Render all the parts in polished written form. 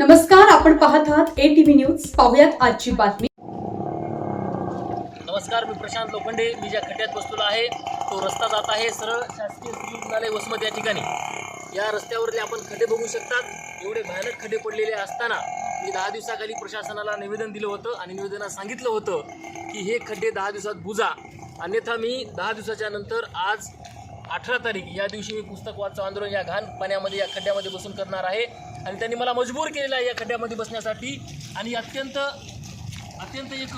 नमस्कार, आपण पाहत आहात ATV न्यूज. पाहुयात आजची बातमी. नमस्कार, मी प्रशांत लोखंडे. मी ज्या खड्ड्यात बसलेलो आहे तो रस्ता जात आहे सरळ शासकीय स्त्री रुग्णालय वसमत या ठिकाणी. या रस्त्यावरले आपण खड्डे बघू शकतात. एवढे भयानक खड्डे पडलेले असताना मी 10 दिवसाखाली प्रशासनाला निवेदन दिलं होतं आणि निवेदनात सांगितलं होतं की हे खड्डे 10 दिवसात बुजा, अन्यथा मी 10 दिवसाच्या नंतर आज 18 तारीख या दिवशी मी पुस्तक वाचो आंदोलन या घाण पाण्यामध्ये या खड्ड्यामध्ये बसून करणार आहे. आणि त्यांनी मला मजबूर केलेलं आहे या खड्ड्यामध्ये बसण्यासाठी. आणि अत्यंत एक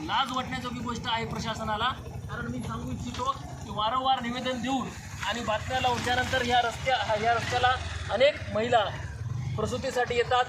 लाज वाटण्याजोगी गोष्ट आहे प्रशासनाला. कारण मी सांगू इच्छितो की वारंवार निवेदन देऊन आणि बातम्या लावून त्यानंतर या रस्त्याला अनेक महिला प्रसूतीसाठी येतात,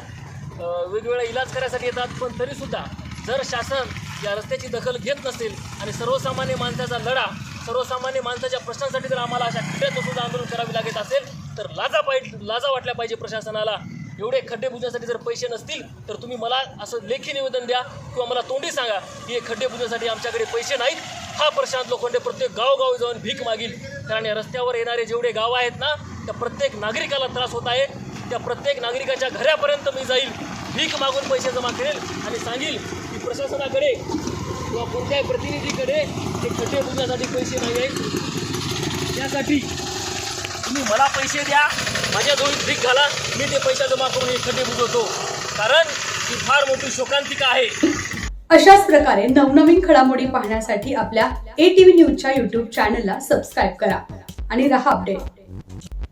वेगवेगळ्या इलाज करायसाठी येतात. पण तरीसुद्धा जर शासन या रस्त्याची दखल घेत नसेल आणि सर्वसामान्य माणसाचा लढा, सर्वसामान्य माणसाच्या प्रश्नांसाठी जर आम्हाला अशा खड्ड्यात बसून आंदोलन करावे लागत असेल तर लाजा वाटल्या पाहिजे प्रशासनाला. एवढे खड्डे बुजण्यासाठी जर पैसे नसतील तर तुम्ही मला असं लेखी निवेदन द्या किंवा मला तोंडी सांगा की हे खड्डे बुजण्यासाठी आमच्याकडे पैसे नाहीत. हा प्रशांत लोखंडे प्रत्येक गावोगावी जाऊन भीक मागील. कारण या रस्त्यावर येणारे जेवढे गाव आहेत ना, त्या प्रत्येक नागरिकाला त्रास होत आहे. त्या प्रत्येक नागरिकाच्या घरापर्यंत मी जाईल, भीक मागून पैसे जमा करेल आणि सांगेल की प्रशासनाकडे किंवा कोणत्याही प्रतिनिधीकडे हे खड्डे बुजण्यासाठी पैसे नाही आहेत. त्यासाठी तुम्ही मला पैसे द्या, माझ्या डोळ्यात भीक घाला, मी ते पैसा जमा करून हे खड्डे बुजवतो. कारण ही फार मोठी शोकांतिका आहे. अशाच प्रकारे नवनवीन घडामोडी पाहण्यासाठी आपल्या ATV न्यूजच्या YouTube चॅनलला सबस्क्राईब करा आणि रहा अपडेट.